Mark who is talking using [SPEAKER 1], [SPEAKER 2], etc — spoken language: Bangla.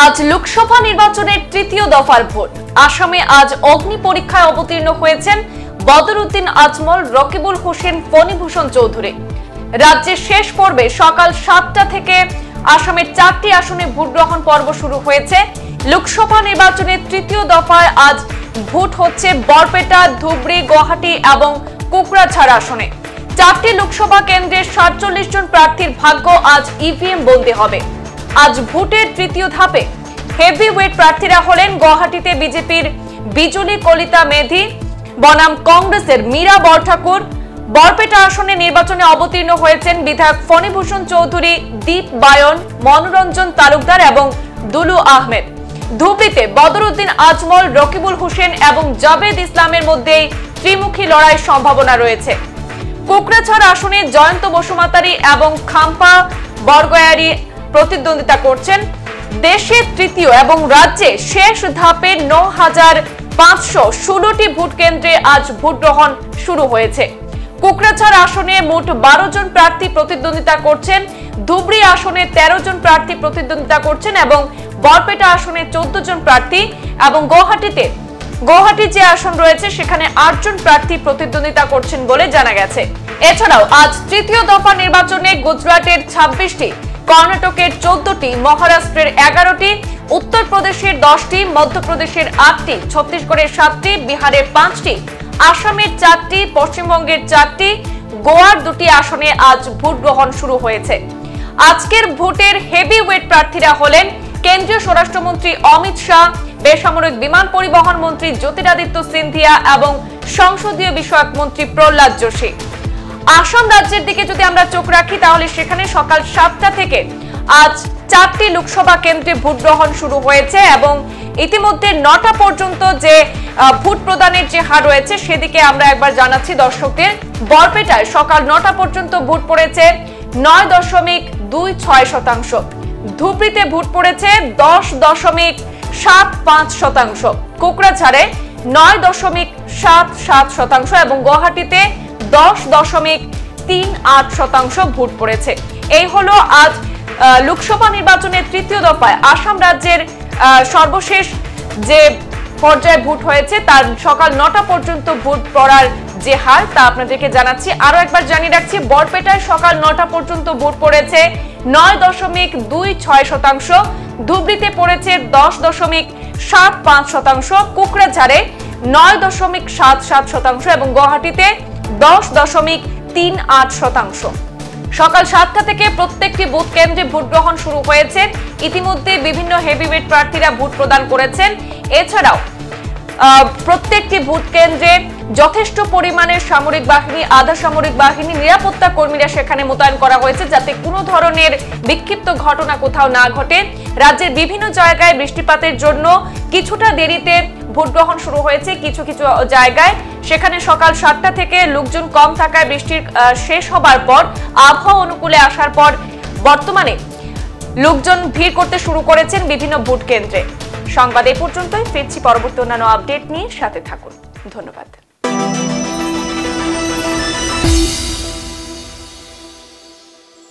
[SPEAKER 1] আজ লোকসভা নির্বাচনের তৃতীয় দফার ভোট। আসামে আজ অগ্নি পরীক্ষায় অবতীর্ণ হয়েছেন বদরউদ্দিন আজমল, রকিবুল হোসেন, ফণীভূষণ চৌধুরী। রাজ্যের শেষ পর্বে সকাল 7টা থেকে আসামের 4টি আসনে ভোট গ্রহণ পর্ব শুরু হয়েছে। লোকসভা নির্বাচনের তৃতীয় দফায় আজ ভোট হচ্ছে বরপেটা, ধুবড়ী, গুয়াহাটি এবং কোকরাঝাড় আসনে। 4টি লোকসভা কেন্দ্রের 47 জন প্রার্থীর ভাগ্য আজ ইভিএম বন্দী হবে। আজ ভোটের তৃতীয় ধাপে হেভিওয়েট প্রার্থীরা হলেন গুয়াহাটিতে বিজেপির বিজুলি কলিতা মেধি বনাম কংগ্রেসের মীরা বরঠাকুর। বরপেটা আসনে নির্বাচনে অবতীর্ণ হয়েছেন বিধায়ক ফণীভূষণ চৌধুরী, দীপ বায়ন, মনোরঞ্জন তালুকদার এবং দুলু আহমেদ। ধুবড়ীতে বদরউদ্দিন আজমল, রকিবুল হোসেন এবং জাভেদ ইসলামের মধ্যে ত্রিমুখী লড়াইয়ের সম্ভাবনা রয়েছে। কোকরাঝাড় আসনে জয়ন্ত বসুমাতারি এবং খাম্পা বরগয়ারি প্রতিদ্বন্দ্বিতা করছেন। দেশের তৃতীয় এবং রাজ্যে শেষ ধাপে 9,516টি ভোট কেন্দ্রে আজ ভোট গ্রহণ শুরু হয়েছে। কোকরাঝাড় আসনে মোট 12 জন প্রার্থী প্রতিদ্বন্দ্বিতা করছেন, ধুবড়ী আসনে 13 জন প্রার্থী প্রতিদ্বন্দ্বিতা করছেন এবং বরপেটা আসনে 14 জন প্রার্থী এবং গুয়াহাটি যে আসন রয়েছে সেখানে 8 জন প্রার্থী প্রতিদ্বন্দ্বিতা করছেন বলে জানা গেছে। এছাড়াও আজ তৃতীয় দফা নির্বাচনে গুজরাটের 26টি, কর্ণাটকের 14টি, মহারাষ্ট্রের 11টি, উত্তরপ্রদেশের 10টি, মধ্যপ্রদেশের 8টি, ছত্তিশগড়ের 7টি, বিহারের 5টি, আসামের 4টি, পশ্চিমবঙ্গের 4টি, গোয়ার 2টি আসনে আজ ভোট গ্রহণ শুরু হয়েছে। আজকের ভোটের হেভিওয়েট প্রার্থীরা হলেন কেন্দ্রীয় স্বরাষ্ট্রমন্ত্রী অমিত শাহ, বেসামরিক বিমান পরিবহন মন্ত্রী জ্যোতিরাদিত্য সিন্ধিয়া এবং সংসদীয় বিষয়ক মন্ত্রী প্রহ্লাদ যোশী। আসাম রাজ্যের দিকে যদি আমরা চোখ রাখি তাহলে সেখানে সকাল 7টা থেকে আজ 4টি লোকসভা কেন্দ্রে ভোট গ্রহণ শুরু হয়েছে এবং ইতিমধ্যে 9টা পর্যন্ত যে ভোট প্রদানের যে হার রয়েছে সেদিকে আমরা একবার জানাচ্ছি দর্শকদের। বরপেটায় সকাল 9টা পর্যন্ত ভোট পড়েছে 9.26%। ধুবড়ীতে ভোট পড়েছে 10.75%। কোকরাঝাড়ে 9.77% এবং গুয়াহাটিতে 10.38% ভোট পড়েছে। এই হলো আজ লোকসভা নির্বাচনের তৃতীয় দফায় আসাম রাজ্যের সর্বশেষ যে পর্যায়ে ভোট হয়েছে তার সকাল 9টা পর্যন্ত ভোট পড়ার যে হার তা আপনাদেরকে জানাচ্ছি। আরো একবার জানিয়ে রাখছি, বরপেটায় সকাল 9টা পর্যন্ত ভোট পড়েছে 9.26%, ধুবড়ীতে পড়েছে 10.75%, কোকরাঝাড়ে 9.77% এবং গুয়াহাটিতে 10.38%। সকাল 7টা থেকে প্রত্যেকটি বুথ কেন্দ্রে ভোট গ্রহণ শুরু হয়েছে। ইতিমধ্যে বিভিন্ন হেভিওয়েট প্রার্থীরা ভোট প্রদান করেছেন। এছাড়াও প্রত্যেকটি ভোট কেন্দ্রে যথেষ্ট পরিমাণের সামরিক বাহিনী, আধা সামরিক বাহিনী, নিরাপত্তা কর্মীরা সেখানে মোতায়েন করা হয়েছে যাতে কোনো ধরনের বিক্ষিপ্ত ঘটনা কোথাও না ঘটে। রাজ্যের বিভিন্ন জায়গায় বৃষ্টিপাতের জন্য কিছুটা দেরিতে ভোট গ্রহণ শুরু হয়েছে। কিছু কিছু জায়গায় সেখানে সকাল 7টা থেকে লোকজন কম থাকায় বৃষ্টির শেষ হবার পর আবহাওয়া অনুকূলে আসার পর বর্তমানে লোকজন ভিড় করতে শুরু করেছেন বিভিন্ন ভোট কেন্দ্রে। সংবাদ এই পর্যন্তই, ফিরছি পরবর্তী অন্যান্য আপডেট নিয়ে, সাথে থাকুন। ধন্যবাদ।